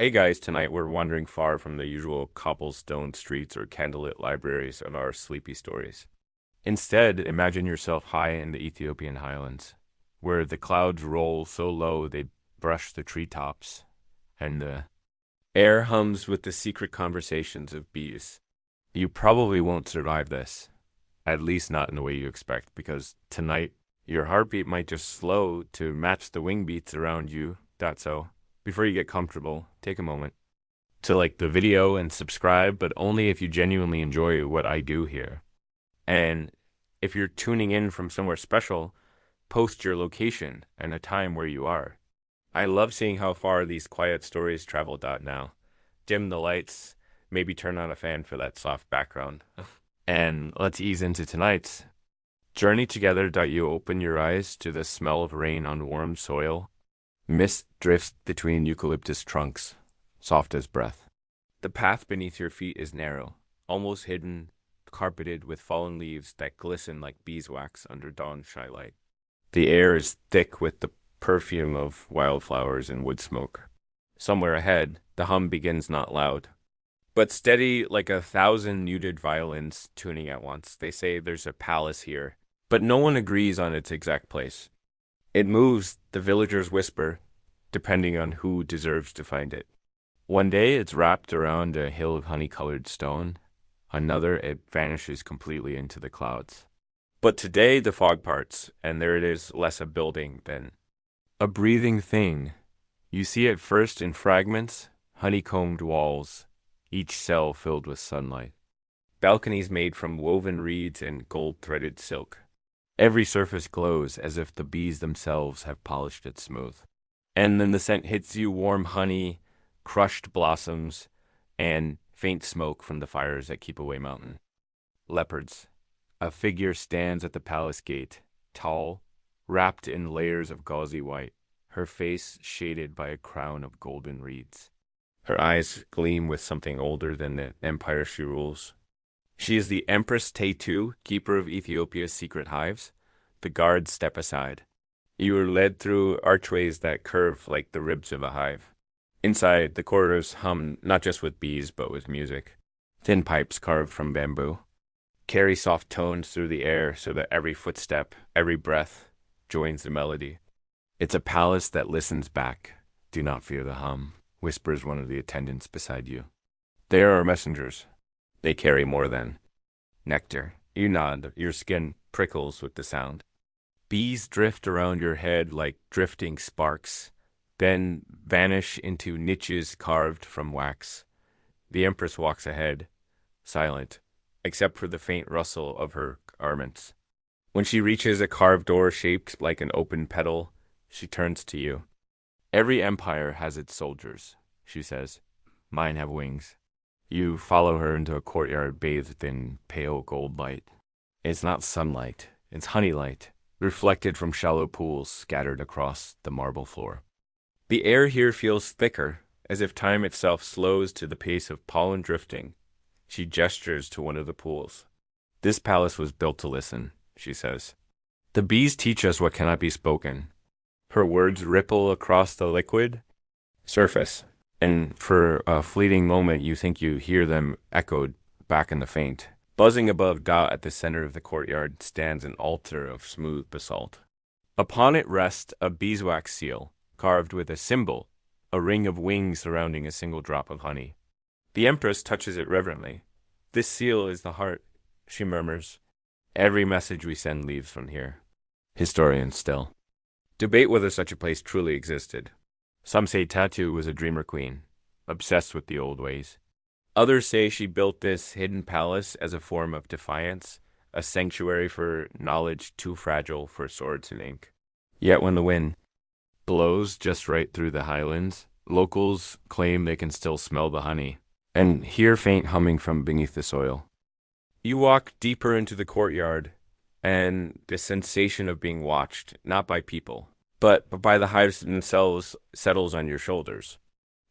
Hey guys, tonight we're wandering far from the usual cobblestone streets or candlelit libraries of our sleepy stories. Instead, imagine yourself high in the Ethiopian highlands, where the clouds roll so low they brush the treetops, and the air hums with the secret conversations of bees. You probably won't survive this, at least not in the way you expect, because tonight your heartbeat might just slow to match the wing beats around you. That's so. Before you get comfortable, take a moment to like the video and subscribe, but only if you genuinely enjoy what I do here. And if you're tuning in from somewhere special, post your location and a time where you are. I love seeing how far these quiet stories travel. Now. Dim the lights, maybe turn on a fan for that soft background. And let's ease into tonight's journey together. You open your eyes to the smell of rain on warm soil. Mist drifts between eucalyptus trunks, soft as breath. The path beneath your feet is narrow, almost hidden, carpeted with fallen leaves that glisten like beeswax under dawn's shy light. The air is thick with the perfume of wildflowers and wood smoke. Somewhere ahead, the hum begins not loud, but steady like 1,000 muted violins tuning at once. They say there's a palace here, but no one agrees on its exact place. It moves, the villagers whisper, depending on who deserves to find it. One day it's wrapped around a hill of honey-colored stone. Another, it vanishes completely into the clouds. But today the fog parts, and there it is, less a building than a breathing thing. You see it first in fragments, honeycombed walls, each cell filled with sunlight. Balconies made from woven reeds and gold-threaded silk. Every surface glows as if the bees themselves have polished it smooth. And then the scent hits you, warm honey, crushed blossoms, and faint smoke from the fires that keep away mountain. Leopards. A figure stands at the palace gate, tall, wrapped in layers of gauzy white, her face shaded by a crown of golden reeds. Her eyes gleam with something older than the empire she rules. She is the Empress Taytu, keeper of Ethiopia's secret hives. The guards step aside. You are led through archways that curve like the ribs of a hive. Inside, the corridors hum not just with bees, but with music. Thin pipes carved from bamboo carry soft tones through the air so that every footstep, every breath, joins the melody. It's a palace that listens back. Do not fear the hum, whispers one of the attendants beside you. They are our messengers. They carry more than nectar. You nod, your skin prickles with the sound. Bees drift around your head like drifting sparks, then vanish into niches carved from wax. The Empress walks ahead, silent, except for the faint rustle of her garments. When she reaches a carved door shaped like an open petal, she turns to you. Every empire has its soldiers, she says. Mine have wings. You follow her into a courtyard bathed in pale gold light. It's not sunlight, it's honey light, reflected from shallow pools scattered across the marble floor. The air here feels thicker, as if time itself slows to the pace of pollen drifting. She gestures to one of the pools. This palace was built to listen, she says. The bees teach us what cannot be spoken. Her words ripple across the liquid surface, and for a fleeting moment you think you hear them echoed back in the faint. Buzzing above Dot at the center of the courtyard stands an altar of smooth basalt. Upon it rests a beeswax seal, carved with a symbol, a ring of wings surrounding a single drop of honey. The Empress touches it reverently. This seal is the heart, she murmurs. Every message we send leaves from here. Historians still debate whether such a place truly existed. Some say Taytu was a dreamer queen, obsessed with the old ways. Others say she built this hidden palace as a form of defiance, a sanctuary for knowledge too fragile for swords and ink. Yet when the wind blows just right through the highlands, locals claim they can still smell the honey and hear faint humming from beneath the soil. You walk deeper into the courtyard, and the sensation of being watched, not by people, but by the hives themselves, settles on your shoulders.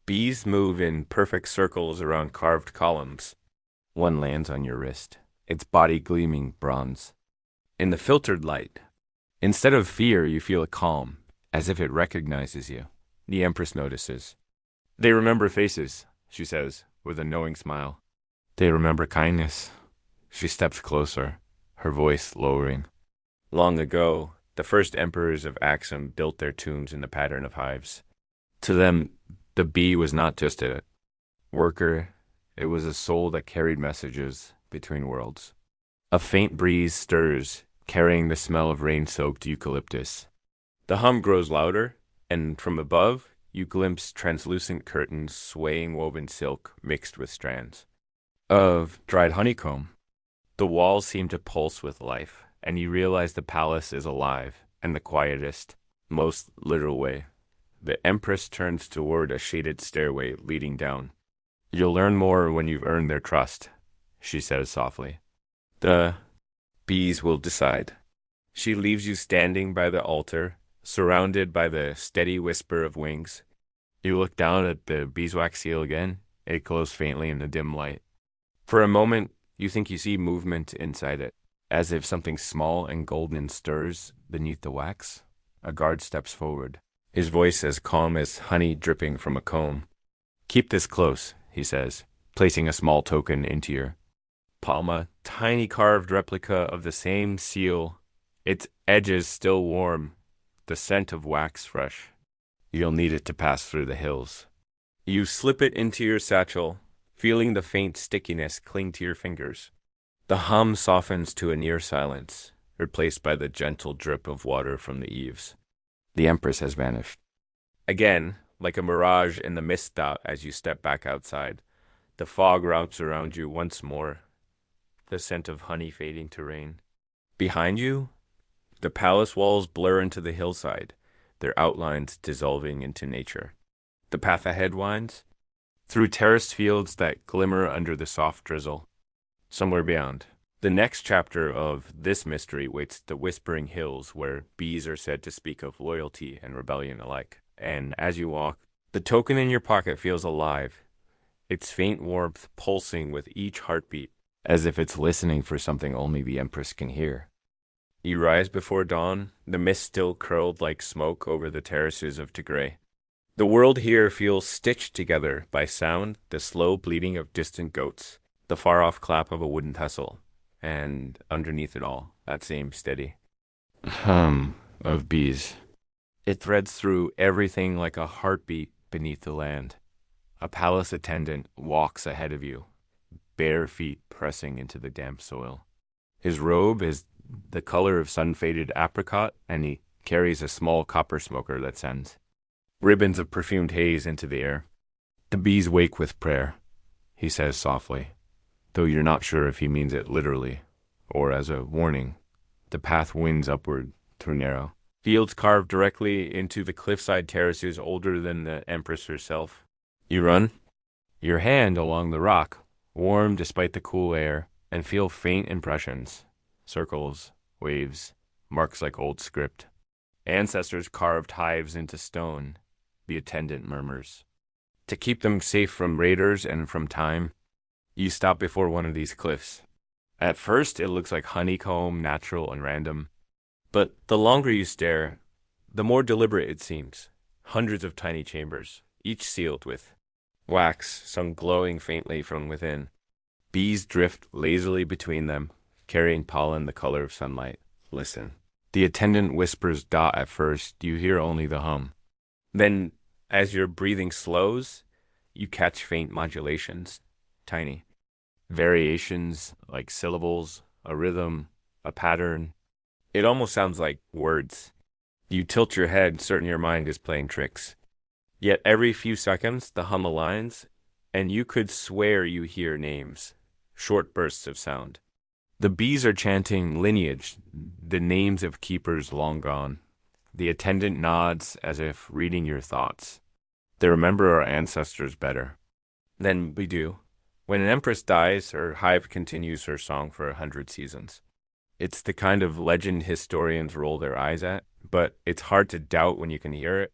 Bees move in perfect circles around carved columns. One lands on your wrist, its body gleaming bronze. In the filtered light, instead of fear, you feel a calm, as if it recognizes you. The Empress notices. They remember faces, she says, with a knowing smile. They remember kindness. She steps closer, her voice lowering. Long ago, the first emperors of Axum built their tombs in the pattern of hives. To them, the bee was not just a worker, it was a soul that carried messages between worlds. A faint breeze stirs, carrying the smell of rain-soaked eucalyptus. The hum grows louder, and from above, you glimpse translucent curtains swaying woven silk mixed with strands of dried honeycomb. The walls seem to pulse with life, and you realize the palace is alive in the quietest, most literal way. The Empress turns toward a shaded stairway leading down. You'll learn more when you've earned their trust, she says softly. The bees will decide. She leaves you standing by the altar, surrounded by the steady whisper of wings. You look down at the beeswax seal again. It glows faintly in the dim light. For a moment, you think you see movement inside it, as if something small and golden stirs beneath the wax. A guard steps forward, his voice as calm as honey dripping from a comb. Keep this close, he says, placing a small token into your palm, a tiny carved replica of the same seal, its edges still warm, the scent of wax fresh. You'll need it to pass through the hills. You slip it into your satchel, feeling the faint stickiness cling to your fingers. The hum softens to a near silence, replaced by the gentle drip of water from the eaves. The Empress has vanished. Again, like a mirage in the mist as you step back outside, the fog wraps around you once more, the scent of honey fading to rain. Behind you, the palace walls blur into the hillside, their outlines dissolving into nature. The path ahead winds through terraced fields that glimmer under the soft drizzle. Somewhere beyond, the next chapter of this mystery waits the whispering hills where bees are said to speak of loyalty and rebellion alike. And as you walk, the token in your pocket feels alive, its faint warmth pulsing with each heartbeat, as if it's listening for something only the Empress can hear. You rise before dawn, the mist still curled like smoke over the terraces of Tigray. The world here feels stitched together by sound, the slow bleating of distant goats, the far-off clap of a wooden pestle, and underneath it all, that same steady hum of bees. It threads through everything like a heartbeat beneath the land. A palace attendant walks ahead of you, bare feet pressing into the damp soil. His robe is the color of sun-faded apricot, and he carries a small copper smoker that sends ribbons of perfumed haze into the air. The bees wake with prayer, he says softly, though you're not sure if he means it literally or as a warning. The path winds upward through narrow fields carved directly into the cliffside terraces older than the Empress herself. You run, your hand along the rock, warm despite the cool air, and feel faint impressions, circles, waves, marks like old script. Ancestors carved hives into stone, the attendant murmurs. To keep them safe from raiders and from time, you stop before one of these cliffs. At first, it looks like honeycomb, natural and random. But the longer you stare, the more deliberate it seems. Hundreds of tiny chambers, each sealed with wax, some glowing faintly from within. Bees drift lazily between them, carrying pollen the color of sunlight. Listen. The attendant whispers dot at first, you hear only the hum. Then, as your breathing slows, you catch faint modulations, tiny. Variations like syllables, a rhythm, a pattern. It almost sounds like words. You tilt your head, certain your mind is playing tricks. Yet every few seconds, the hum aligns, and you could swear you hear names, short bursts of sound. The bees are chanting lineage, the names of keepers long gone. The attendant nods as if reading your thoughts. They remember our ancestors better than we do. When an empress dies, her hive continues her song for 100 seasons. It's the kind of legend historians roll their eyes at, but it's hard to doubt when you can hear it.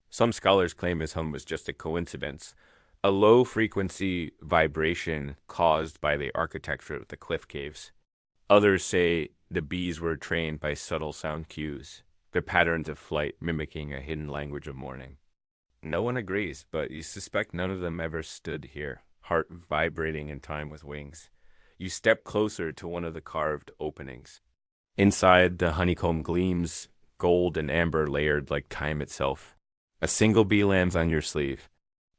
Some scholars claim his hum was just a coincidence, a low-frequency vibration caused by the architecture of the cliff caves. Others say the bees were trained by subtle sound cues, their patterns of flight mimicking a hidden language of mourning. No one agrees, but you suspect none of them ever stood here, heart vibrating in time with wings. You step closer to one of the carved openings. Inside, the honeycomb gleams, gold and amber layered like time itself. A single bee lands on your sleeve,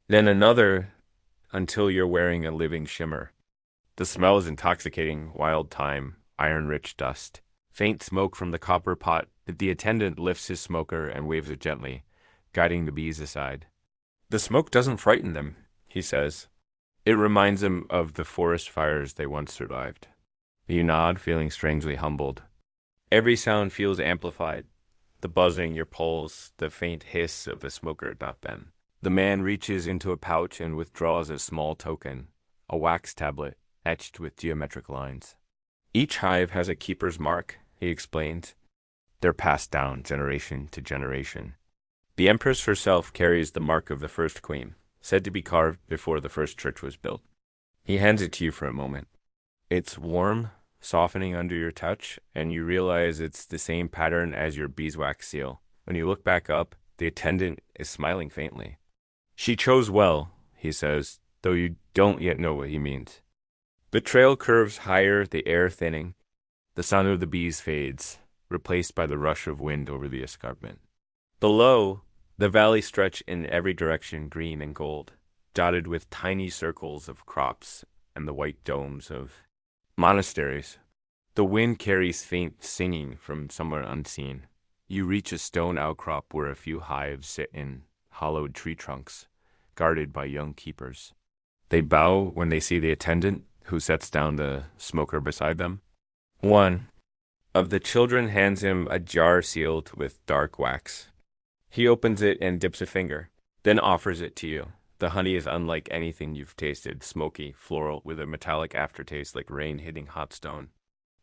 then another until you're wearing a living shimmer. The smell is intoxicating, wild thyme, iron-rich dust. Faint smoke from the copper pot. The attendant lifts his smoker and waves it gently, guiding the bees aside. The smoke doesn't frighten them, he says. It reminds them of the forest fires they once survived. You nod, feeling strangely humbled. Every sound feels amplified. The buzzing, your pulse, the faint hiss of a smoker not bent. The man reaches into a pouch and withdraws a small token, a wax tablet, etched with geometric lines. Each hive has a keeper's mark, he explains. They're passed down generation to generation. The Empress herself carries the mark of the first queen, said to be carved before the first church was built. He hands it to you for a moment. It's warm, softening under your touch, and you realize it's the same pattern as your beeswax seal. When you look back up, the attendant is smiling faintly. She chose well, he says, though you don't yet know what he means. The trail curves higher, the air thinning. The sound of the bees fades, replaced by the rush of wind over the escarpment. Below, the valley stretch in every direction, green and gold, dotted with tiny circles of crops and the white domes of monasteries. The wind carries faint singing from somewhere unseen. You reach a stone outcrop where a few hives sit in hollowed tree trunks, guarded by young keepers. They bow when they see the attendant, who sets down the smoker beside them. One of the children hands him a jar sealed with dark wax. He opens it and dips a finger, then offers it to you. The honey is unlike anything you've tasted, smoky, floral, with a metallic aftertaste like rain hitting hot stone.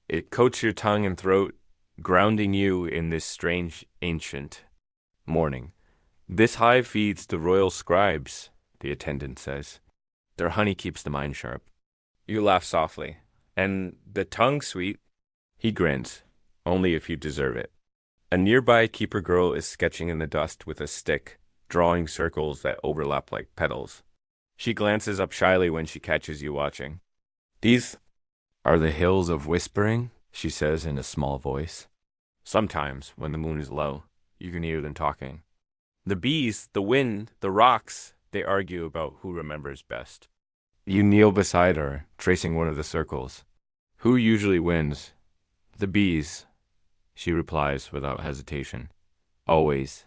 It coats your tongue and throat, grounding you in this strange, ancient morning. This hive feeds the royal scribes, the attendant says. Their honey keeps the mind sharp. You laugh softly. And the tongue sweet? He grins. Only if you deserve it. A nearby keeper girl is sketching in the dust with a stick, drawing circles that overlap like petals. She glances up shyly when she catches you watching. These are the hills of whispering, she says in a small voice. Sometimes, when the moon is low, you can hear them talking. The bees, the wind, the rocks, they argue about who remembers best. You kneel beside her, tracing one of the circles. Who usually wins? The bees, she replies without hesitation. Always.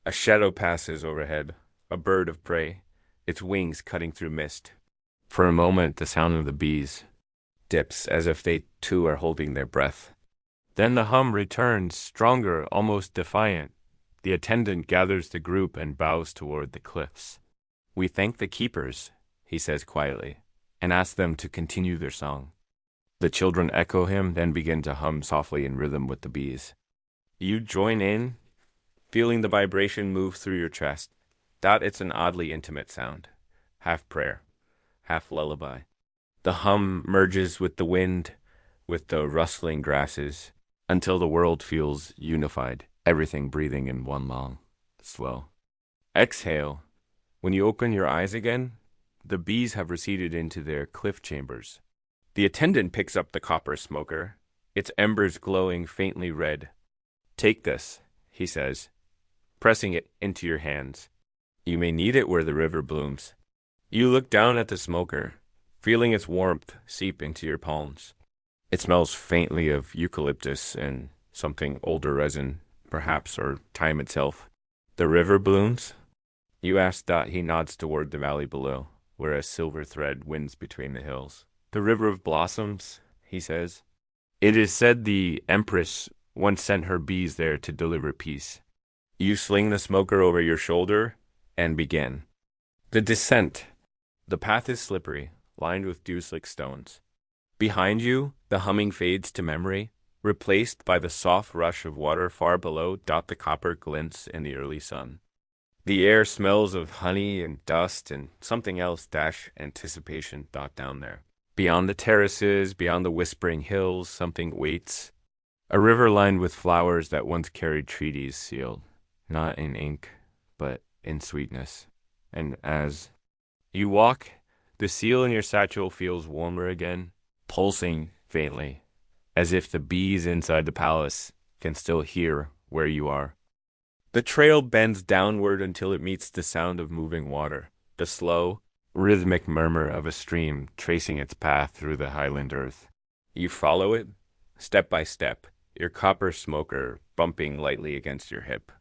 A shadow passes overhead, a bird of prey, its wings cutting through mist. For a moment, the sound of the bees dips as if they too are holding their breath. Then the hum returns, stronger, almost defiant. The attendant gathers the group and bows toward the cliffs. We thank the keepers, he says quietly, and ask them to continue their song. The children echo him, then begin to hum softly in rhythm with the bees. You join in, feeling the vibration move through your chest. It's an oddly intimate sound, half prayer, half lullaby. The hum merges with the wind, with the rustling grasses, until the world feels unified, everything breathing in one long swell. Exhale. When you open your eyes again, the bees have receded into their cliff chambers. The attendant picks up the copper smoker, its embers glowing faintly red. Take this, he says, pressing it into your hands. You may need it where the river blooms. You look down at the smoker, feeling its warmth seep into your palms. It smells faintly of eucalyptus and something older resin, perhaps, or time itself. The river blooms? You ask. He nods toward the valley below, where a silver thread winds between the hills. The river of blossoms, he says. It is said the Empress once sent her bees there to deliver peace. You sling the smoker over your shoulder and begin. The descent. The path is slippery, lined with dew-slick stones. Behind you, the humming fades to memory, replaced by the soft rush of water far below. The copper glints in the early sun. The air smells of honey and dust and something else. Anticipation. Down there. Beyond the terraces, beyond the whispering hills, something waits. A river lined with flowers that once carried treaties sealed, not in ink, but in sweetness. And as you walk, the seal in your satchel feels warmer again, pulsing faintly, as if the bees inside the palace can still hear where you are. The trail bends downward until it meets the sound of moving water, the slow, rhythmic murmur of a stream tracing its path through the highland earth. You follow it, step by step, your copper smoker bumping lightly against your hip.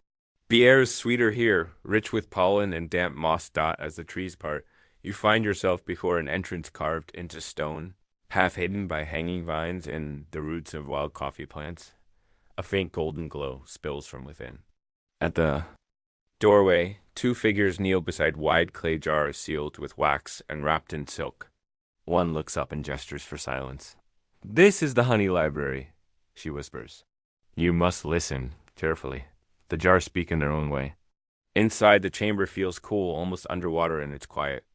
The air is sweeter here, rich with pollen and damp moss dot as the trees part. You find yourself before an entrance carved into stone, half hidden by hanging vines and the roots of wild coffee plants. A faint golden glow spills from within. At the doorway, two figures kneel beside wide clay jars sealed with wax and wrapped in silk. One looks up and gestures for silence. "This is the honey library," she whispers. You must listen carefully. The jars speak in their own way. Inside, the chamber feels cool, almost underwater in its quiet.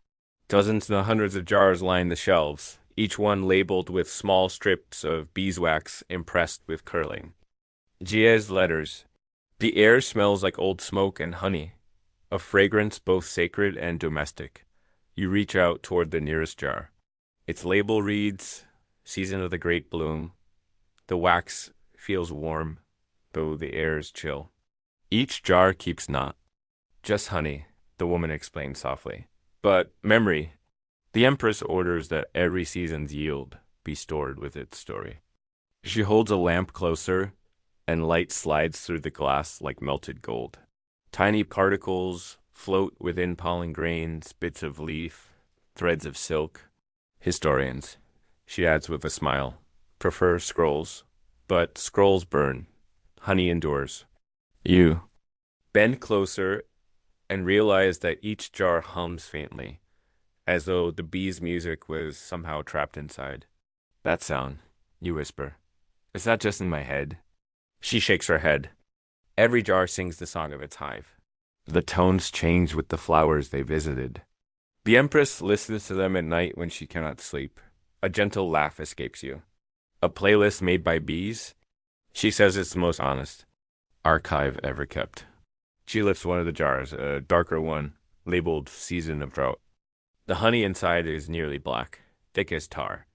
Dozens and hundreds of jars line the shelves, each one labeled with small strips of beeswax impressed with curling. Gia's letters. The air smells like old smoke and honey, a fragrance both sacred and domestic. You reach out toward the nearest jar. Its label reads, "Season of the Great Bloom." The wax feels warm, though the air is chill. Each jar keeps not. "Just honey," the woman explained softly. "But memory. The Empress orders that every season's yield be stored with its story." She holds a lamp closer, and light slides through the glass like melted gold. Tiny particles float within pollen grains, bits of leaf, threads of silk. Historians, she adds with a smile, prefer scrolls, but scrolls burn. Honey endures. You bend closer and realize that each jar hums faintly, as though the bee's music was somehow trapped inside. "That sound," you whisper. "Is that just in my head?" She shakes her head. Every jar sings the song of its hive. The tones change with the flowers they visited. The Empress listens to them at night when she cannot sleep. A gentle laugh escapes you. "A playlist made by bees?" She says it's the most honest archive ever kept. She lifts one of the jars, a darker one, labeled Season of Drought. The honey inside is nearly black, thick as tar.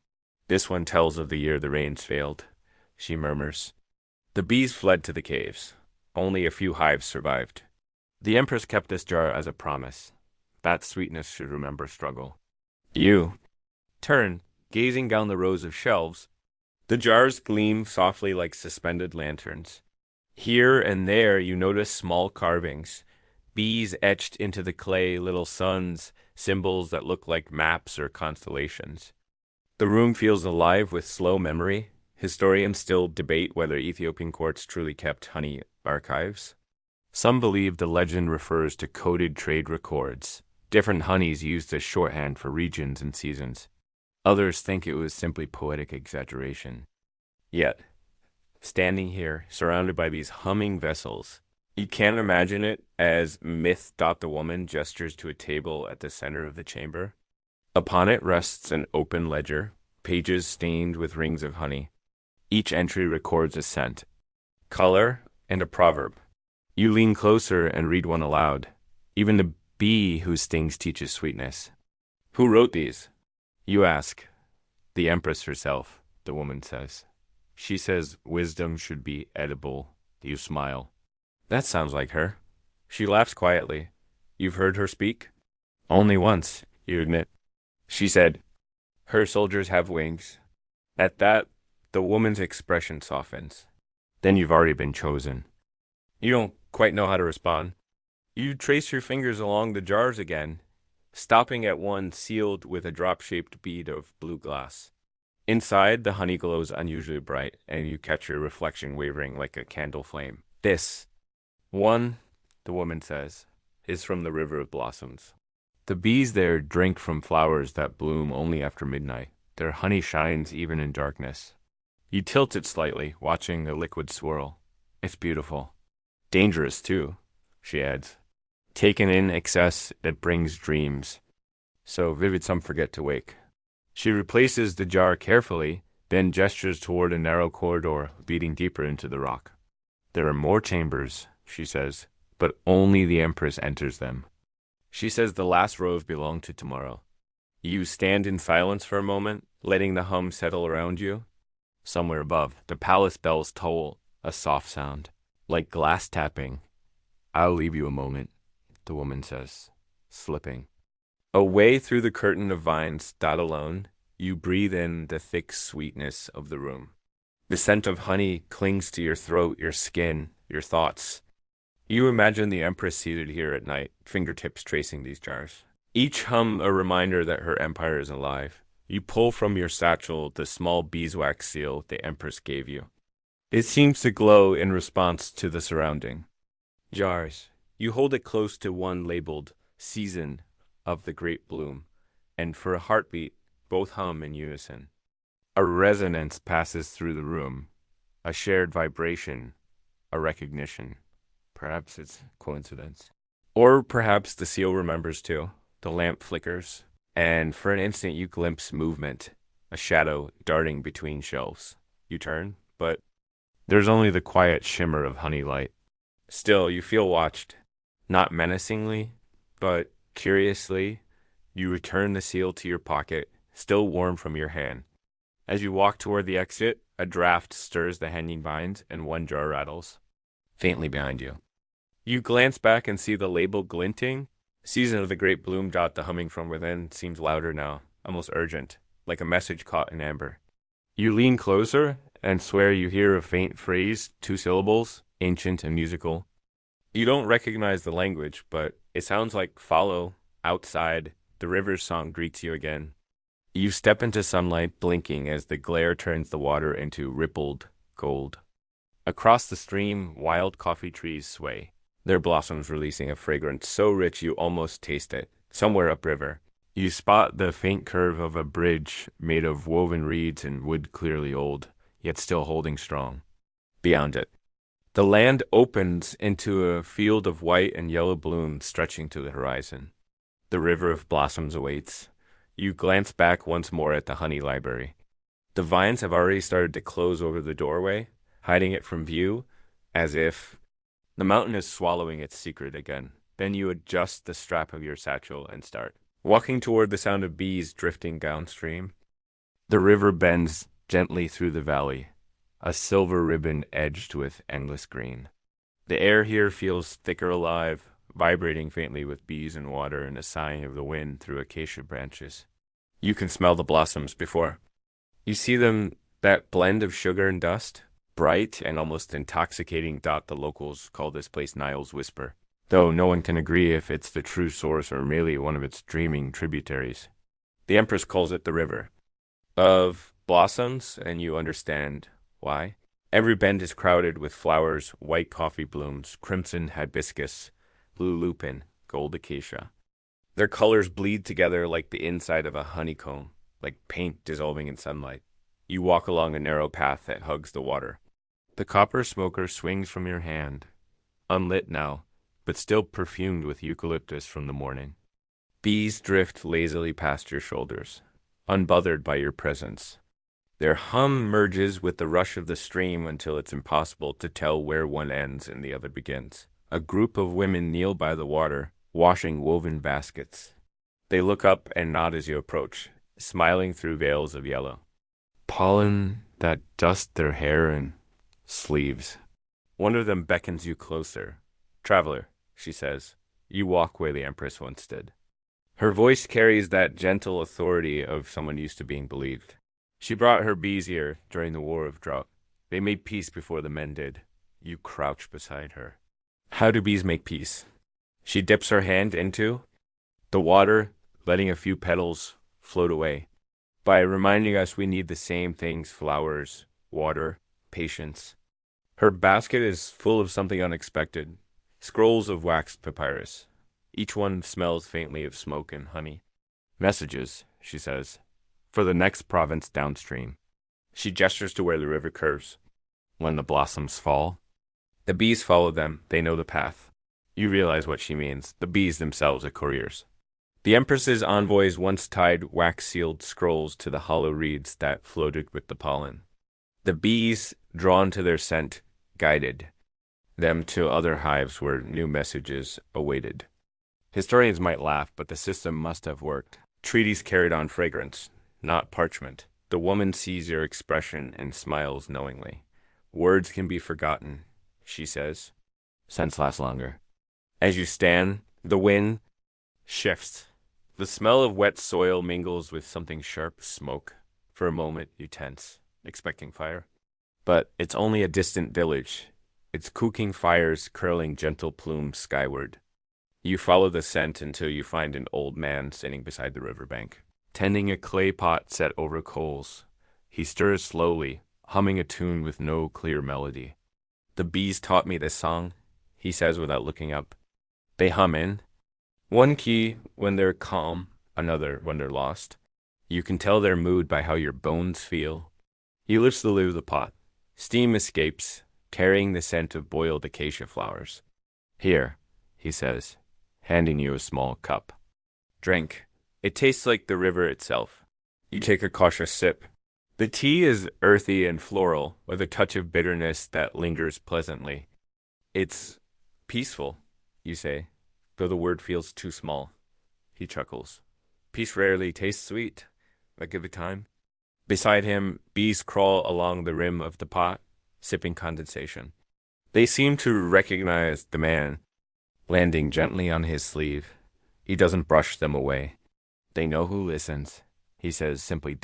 "This one tells of the year the rains failed," she murmurs. The bees fled to the caves. Only a few hives survived. The Empress kept this jar as a promise. That sweetness should remember struggle. You turn, gazing down the rows of shelves. The jars gleam softly like suspended lanterns. Here and there you notice small carvings, bees etched into the clay, little suns, symbols that look like maps or constellations. The room feels alive with slow memory. Historians still debate whether Ethiopian courts truly kept honey archives. Some believe the legend refers to coded trade records, different honeys used as shorthand for regions and seasons. Others think it was simply poetic exaggeration. Yet, standing here, surrounded by these humming vessels, you can't imagine it as Myth. The woman gestures to a table at the center of the chamber. Upon it rests an open ledger, pages stained with rings of honey. Each entry records a scent, color, and a proverb. You lean closer and read one aloud. Even the bee whose stings teaches sweetness. "Who wrote these?" You ask. "The Empress herself," the woman says. She says wisdom should be edible. You smile. "That sounds like her." She laughs quietly. "You've heard her speak?" "Only once," you admit. She said, "Her soldiers have wings." At that, the woman's expression softens. Then you've already been chosen. You don't quite know how to respond. You trace your fingers along the jars again, stopping at one sealed with a drop-shaped bead of blue glass. Inside, the honey glows unusually bright, and you catch your reflection wavering like a candle flame. "This one," the woman says, "is from the River of Blossoms. The bees there drink from flowers that bloom only after midnight. Their honey shines even in darkness." You tilt it slightly, watching the liquid swirl. "It's beautiful. Dangerous, too," she adds. "Taken in excess, it brings dreams. So vivid some forget to wake." She replaces the jar carefully, then gestures toward a narrow corridor leading deeper into the rock. "There are more chambers," she says, but only the Empress enters them. She says the last rose belonged to tomorrow. You stand in silence for a moment, letting the hum settle around you. Somewhere above, the palace bells toll, a soft sound, like glass tapping. I'll leave you a moment, the woman says, slipping. Away through the curtain of vines, that alone, you breathe in the thick sweetness of the room. The scent of honey clings to your throat, your skin, your thoughts. You imagine the Empress seated here at night, fingertips tracing these jars. Each hum a reminder that her empire is alive. You pull from your satchel the small beeswax seal the Empress gave you. It seems to glow in response to the surrounding jars. You hold it close to one labeled Season of the Great Bloom, and for a heartbeat, both hum in unison. A resonance passes through the room, a shared vibration, a recognition. Perhaps it's coincidence. Or perhaps the seal remembers too. The lamp flickers, and for an instant you glimpse movement, a shadow darting between shelves. You turn, but there's only the quiet shimmer of honey light. Still, you feel watched. Not menacingly, but curiously. You return the seal to your pocket, still warm from your hand. As you walk toward the exit, a draft stirs the hanging vines and one jar rattles, faintly behind you. You glance back and see the label glinting. Season of the Great Bloom. The humming from within seems louder now, almost urgent, like a message caught in amber. You lean closer and swear you hear a faint phrase, 2 syllables, ancient and musical. You don't recognize the language, but it sounds like follow, outside, the river's song greets you again. You step into sunlight, blinking as the glare turns the water into rippled gold. Across the stream, wild coffee trees sway, their blossoms releasing a fragrance so rich you almost taste it. Somewhere upriver, you spot the faint curve of a bridge made of woven reeds and wood clearly old, yet still holding strong. Beyond it, the land opens into a field of white and yellow blooms stretching to the horizon. The river of blossoms awaits. You glance back once more at the honey library. The vines have already started to close over the doorway, hiding it from view, as if the mountain is swallowing its secret again. Then you adjust the strap of your satchel and start walking toward the sound of bees drifting downstream. The river bends gently through the valley, a silver ribbon edged with endless green. The air here feels thicker alive, vibrating faintly with bees and water and a sighing of the wind through acacia branches. You can smell the blossoms before. You see them, that blend of sugar and dust, bright and almost intoxicating. The locals call this place Nile's Whisper, though no one can agree if it's the true source or merely one of its dreaming tributaries. The Empress calls it the river of blossoms, and you understand why. Every bend is crowded with flowers, white coffee blooms, crimson hibiscus, blue lupin, gold acacia. Their colors bleed together like the inside of a honeycomb, like paint dissolving in sunlight. You walk along a narrow path that hugs the water. The copper smoker swings from your hand, unlit now, but still perfumed with eucalyptus from the morning. Bees drift lazily past your shoulders, unbothered by your presence. Their hum merges with the rush of the stream until it's impossible to tell where one ends and the other begins. A group of women kneel by the water, washing woven baskets. They look up and nod as you approach, smiling through veils of yellow. Pollen that dust their hair and sleeves. One of them beckons you closer. Traveler, she says, you walk where the Empress once did. Her voice carries that gentle authority of someone used to being believed. She brought her bees here during the War of Drought. They made peace before the men did. You crouch beside her. How do bees make peace? She dips her hand into the water, letting a few petals float away, by reminding us we need the same things: flowers, water, patience. Her basket is full of something unexpected. Scrolls of waxed papyrus. Each one smells faintly of smoke and honey. Messages, she says, for the next province downstream. She gestures to where the river curves. When the blossoms fall, the bees follow them. They know the path. You realize what she means. The bees themselves are couriers. The Empress's envoys once tied wax-sealed scrolls to the hollow reeds that floated with the pollen. The bees, drawn to their scent, guided. them to other hives where new messages awaited. Historians might laugh, but the system must have worked. Treaties carried on fragrance, not parchment. The woman sees your expression and smiles knowingly. Words can be forgotten, she says. Scents last longer. As you stand, the wind shifts. The smell of wet soil mingles with something sharp smoke. For a moment, you tense, expecting fire. But it's only a distant village, its cooking fires curling gentle plumes skyward. You follow the scent until you find an old man sitting beside the riverbank, tending a clay pot set over coals. He stirs slowly, humming a tune with no clear melody. The bees taught me this song, he says without looking up. They hum in. One key when they're calm, another when they're lost. You can tell their mood by how your bones feel. He lifts the lid of the pot. Steam escapes, carrying the scent of boiled acacia flowers. Here, he says, handing you a small cup. Drink. It tastes like the river itself. You take a cautious sip. The tea is earthy and floral, with a touch of bitterness that lingers pleasantly. It's peaceful, you say, though the word feels too small. He chuckles. Peace rarely tastes sweet, but give it time. Beside him, bees crawl along the rim of the pot, sipping condensation. They seem to recognize the man, landing gently on his sleeve. He doesn't brush them away. They know who listens, he says simply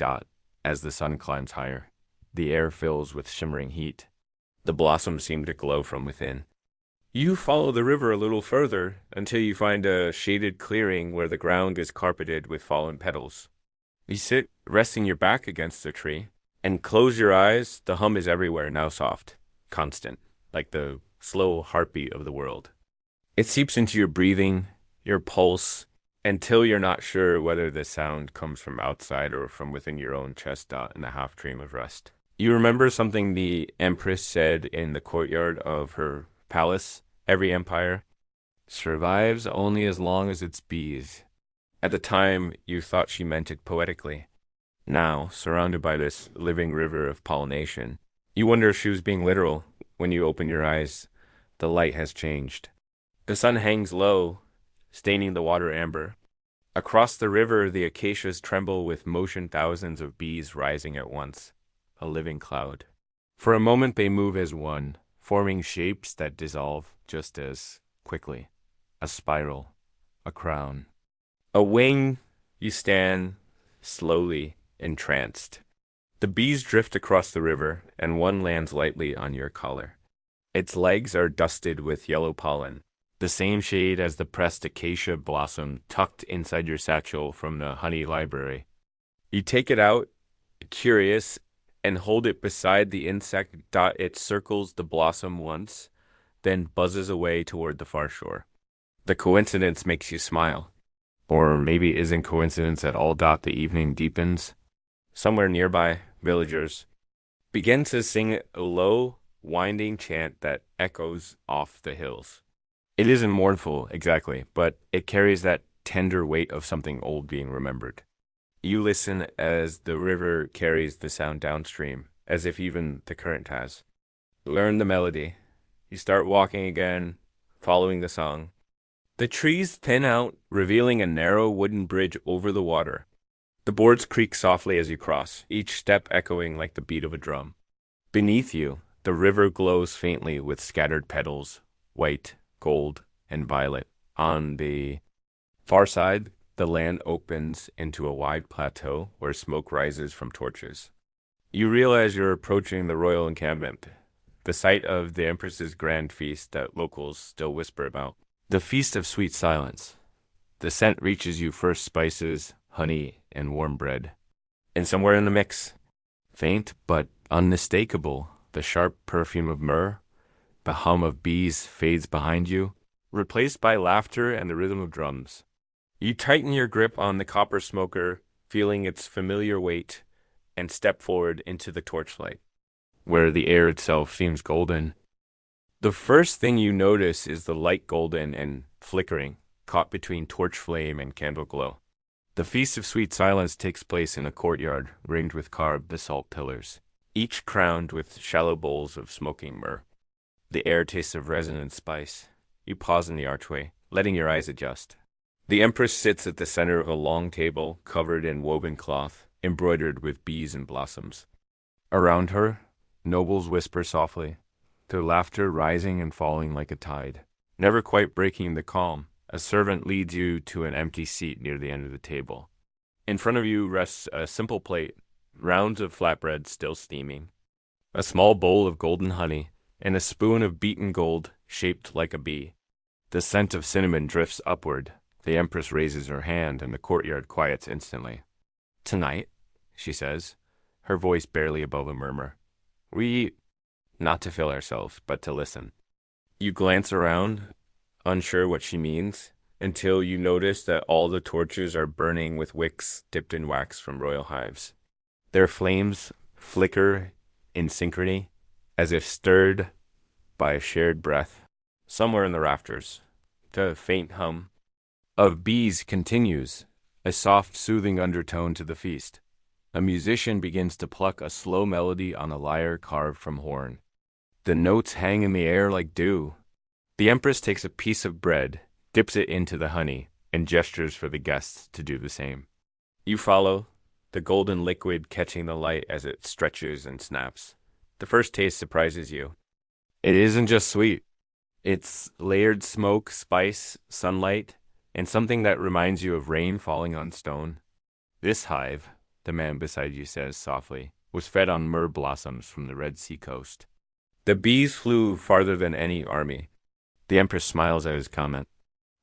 as the sun climbs higher. The air fills with shimmering heat. The blossoms seem to glow from within. You follow the river a little further until you find a shaded clearing where the ground is carpeted with fallen petals. You sit, resting your back against a tree, and close your eyes. The hum is everywhere, now soft, constant, like the slow heartbeat of the world. It seeps into your breathing, your pulse, until you're not sure whether the sound comes from outside or from within your own chest in a half-dream of rest. You remember something the Empress said in the courtyard of her palace? Every empire survives only as long as its bees. At the time, you thought she meant it poetically. Now, surrounded by this living river of pollination, you wonder if she was being literal. When you open your eyes, the light has changed. The sun hangs low, staining the water amber. Across the river, the acacias tremble with motion, thousands of bees rising at once, a living cloud. For a moment they move as one, forming shapes that dissolve just as quickly. A spiral, a crown. A wing, you stand, slowly entranced. The bees drift across the river, and one lands lightly on your collar. Its legs are dusted with yellow pollen, the same shade as the pressed acacia blossom tucked inside your satchel from the honey library. You take it out, curious, and hold it beside the insect. It circles the blossom once, then buzzes away toward the far shore. The coincidence makes you smile. Or maybe isn't coincidence at all. The evening deepens. Somewhere nearby, villagers begin to sing a low, winding chant that echoes off the hills. It isn't mournful, exactly, but it carries that tender weight of something old being remembered. You listen as the river carries the sound downstream, as if even the current has. Learn the melody. You start walking again, following the song. The trees thin out, revealing a narrow wooden bridge over the water. The boards creak softly as you cross, each step echoing like the beat of a drum. Beneath you, the river glows faintly with scattered petals, white, gold, and violet. On the far side, the land opens into a wide plateau where smoke rises from torches. You realize you're approaching the royal encampment, the site of the Empress's grand feast that locals still whisper about. The Feast of Sweet Silence. The scent reaches you first spices, honey, and warm bread. And somewhere in the mix, faint but unmistakable, the sharp perfume of myrrh. The hum of bees fades behind you, replaced by laughter and the rhythm of drums. You tighten your grip on the copper smoker, feeling its familiar weight, and step forward into the torchlight, where the air itself seems golden. The first thing you notice is the light golden and flickering, caught between torch flame and candle glow. The Feast of Sweet Silence takes place in a courtyard ringed with carved basalt pillars, each crowned with shallow bowls of smoking myrrh. The air tastes of resin and spice. You pause in the archway, letting your eyes adjust. The Empress sits at the center of a long table covered in woven cloth, embroidered with bees and blossoms. Around her, nobles whisper softly, their laughter rising and falling like a tide. Never quite breaking the calm, a servant leads you to an empty seat near the end of the table. In front of you rests a simple plate, rounds of flatbread still steaming, a small bowl of golden honey, and a spoon of beaten gold shaped like a bee. The scent of cinnamon drifts upward. The Empress raises her hand, and the courtyard quiets instantly. "Tonight," she says, her voice barely above a murmur. "We, not to fill ourselves, but to listen." You glance around, unsure what she means, until you notice that all the torches are burning with wicks dipped in wax from royal hives. Their flames flicker in synchrony, as if stirred by a shared breath. Somewhere in the rafters, the faint hum of bees continues, a soft, soothing undertone to the feast. A musician begins to pluck a slow melody on a lyre carved from horn. The notes hang in the air like dew. The Empress takes a piece of bread, dips it into the honey, and gestures for the guests to do the same. You follow, the golden liquid catching the light as it stretches and snaps. The first taste surprises you. It isn't just sweet. It's layered smoke, spice, sunlight, and something that reminds you of rain falling on stone. This hive, the man beside you says softly, was fed on myrrh blossoms from the Red Sea coast. The bees flew farther than any army. The Empress smiles at his comment.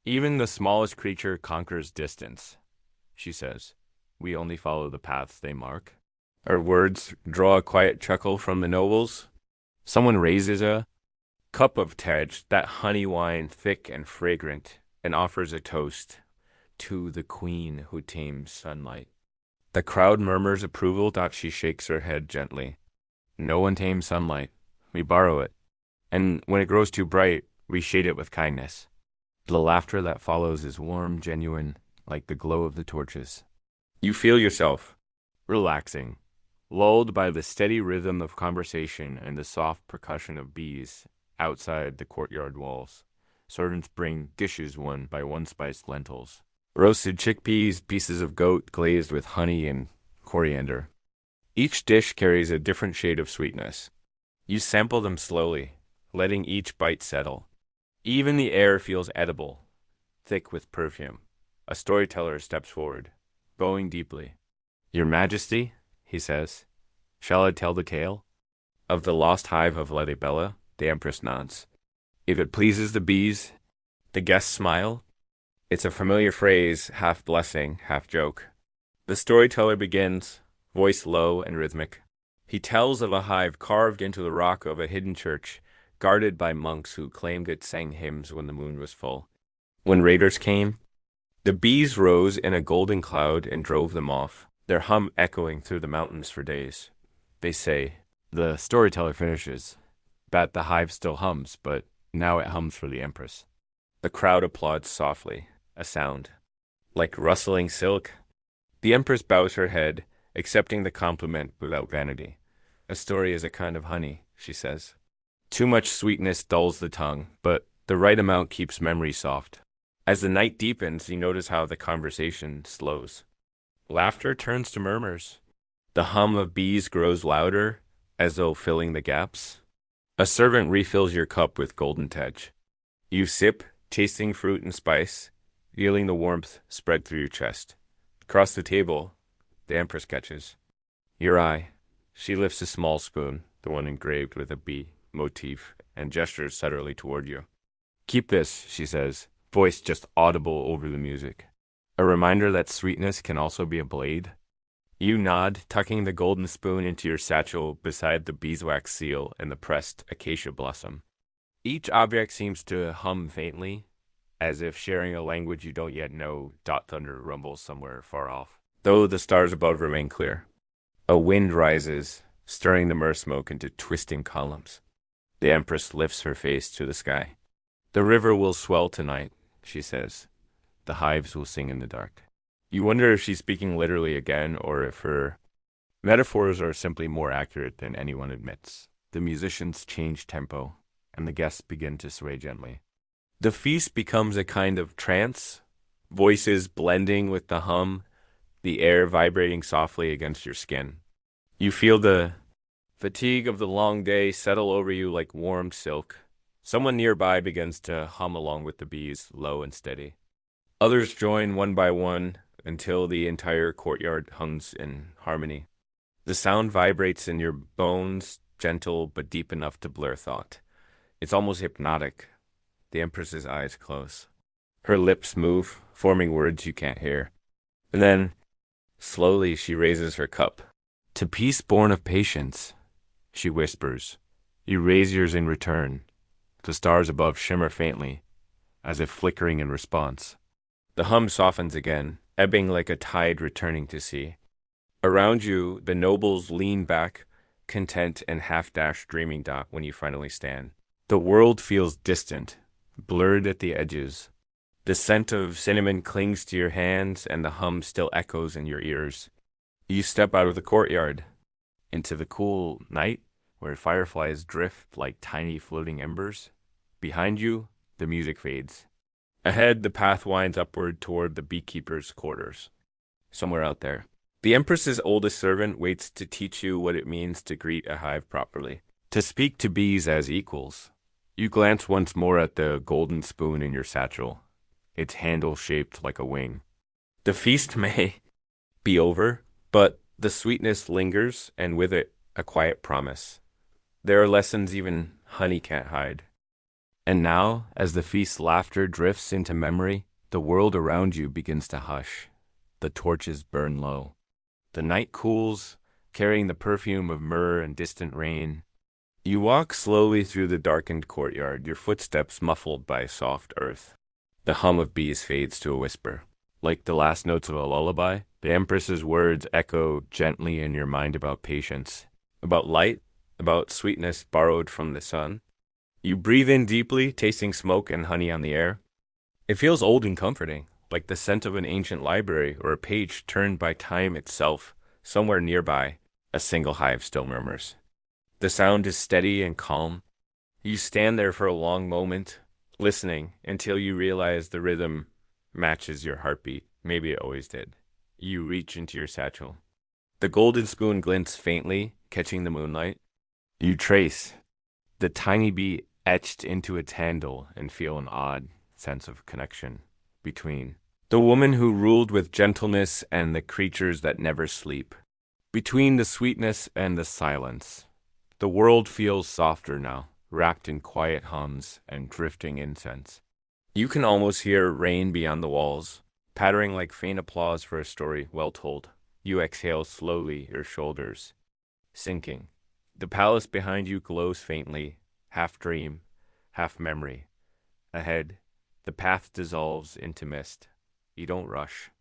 Even the smallest creature conquers distance, she says. We only follow the paths they mark. Her words draw a quiet chuckle from the nobles. Someone raises a cup of tej, that honey wine thick and fragrant, and offers a toast to the queen who tames sunlight. The crowd murmurs approval. She shakes her head gently. No one tames sunlight. We borrow it. And when it grows too bright, we shade it with kindness. The laughter that follows is warm, genuine, like the glow of the torches. You feel yourself relaxing, lulled by the steady rhythm of conversation and the soft percussion of bees outside the courtyard walls. Servants bring dishes one by one spiced lentils, roasted chickpeas, pieces of goat glazed with honey and coriander. Each dish carries a different shade of sweetness. You sample them slowly, letting each bite settle. Even the air feels edible, thick with perfume. A storyteller steps forward, bowing deeply. Your Majesty, he says, shall I tell the tale? Of the lost hive of Lalibela, the Empress nods. If it pleases the bees, the guests smile. It's a familiar phrase, half blessing, half joke. The storyteller begins, voice low and rhythmic. He tells of a hive carved into the rock of a hidden church, guarded by monks who claimed it sang hymns when the moon was full. When raiders came, the bees rose in a golden cloud and drove them off, their hum echoing through the mountains for days. They say, the storyteller finishes, that the hive still hums, but now it hums for the Empress. The crowd applauds softly, a sound like rustling silk. The Empress bows her head, accepting the compliment without vanity. A story is a kind of honey, she says. Too much sweetness dulls the tongue, but the right amount keeps memory soft. As the night deepens, you notice how the conversation slows. Laughter turns to murmurs. The hum of bees grows louder, as though filling the gaps. A servant refills your cup with golden tej. You sip, tasting fruit and spice, feeling the warmth spread through your chest. Across the table, the Empress catches your eye. She lifts a small spoon, the one engraved with a bee motif, and gestures subtly toward you. Keep this, she says, voice just audible over the music. A reminder that sweetness can also be a blade. You nod, tucking the golden spoon into your satchel beside the beeswax seal and the pressed acacia blossom. Each object seems to hum faintly, as if sharing a language you don't yet know. Thunder rumbles somewhere far off, though the stars above remain clear. A wind rises, stirring the myrrh smoke into twisting columns. The Empress lifts her face to the sky. The river will swell tonight, she says. The hives will sing in the dark. You wonder if she's speaking literally again, or if her metaphors are simply more accurate than anyone admits. The musicians change tempo, and the guests begin to sway gently. The feast becomes a kind of trance, voices blending with the hum, the air vibrating softly against your skin. You feel the fatigue of the long day settle over you like warm silk. Someone nearby begins to hum along with the bees, low and steady. Others join one by one until the entire courtyard hums in harmony. The sound vibrates in your bones, gentle but deep enough to blur thought. It's almost hypnotic. The Empress's eyes close. Her lips move, forming words you can't hear. And then, slowly, she raises her cup. "To peace born of patience," she whispers. You raise yours in return. The stars above shimmer faintly, as if flickering in response. The hum softens again, ebbing like a tide returning to sea. Around you, the nobles lean back, content and half-dashed dreaming dock when you finally stand. The world feels distant, blurred at the edges. The scent of cinnamon clings to your hands and the hum still echoes in your ears. You step out of the courtyard, into the cool night where fireflies drift like tiny floating embers. Behind you, the music fades. Ahead, the path winds upward toward the beekeeper's quarters. Somewhere out there, the Empress's oldest servant waits to teach you what it means to greet a hive properly, to speak to bees as equals. You glance once more at the golden spoon in your satchel, its handle shaped like a wing. The feast may be over, but the sweetness lingers, and with it, a quiet promise. There are lessons even honey can't hide. And now, as the feast's laughter drifts into memory, the world around you begins to hush. The torches burn low. The night cools, carrying the perfume of myrrh and distant rain. You walk slowly through the darkened courtyard, your footsteps muffled by soft earth. The hum of bees fades to a whisper. Like the last notes of a lullaby, the Empress's words echo gently in your mind about patience, about light, about sweetness borrowed from the sun. You breathe in deeply, tasting smoke and honey on the air. It feels old and comforting, like the scent of an ancient library or a page turned by time itself. Somewhere nearby, a single hive still murmurs. The sound is steady and calm. You stand there for a long moment, listening until you realize the rhythm matches your heartbeat. Maybe it always did. You reach into your satchel. The golden spoon glints faintly, catching the moonlight. You trace the tiny bee etched into its handle and feel an odd sense of connection between the woman who ruled with gentleness and the creatures that never sleep. Between the sweetness and the silence. The world feels softer now, wrapped in quiet hums and drifting incense. You can almost hear rain beyond the walls, pattering like faint applause for a story well told. You exhale slowly, your shoulders sinking. The palace behind you glows faintly, half dream, half memory. Ahead, the path dissolves into mist. You don't rush.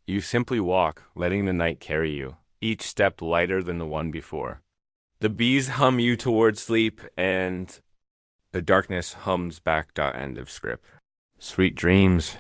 You simply walk, letting the night carry you, each step lighter than the one before. The bees hum you toward sleep, and the darkness hums back. End of script. Sweet dreams.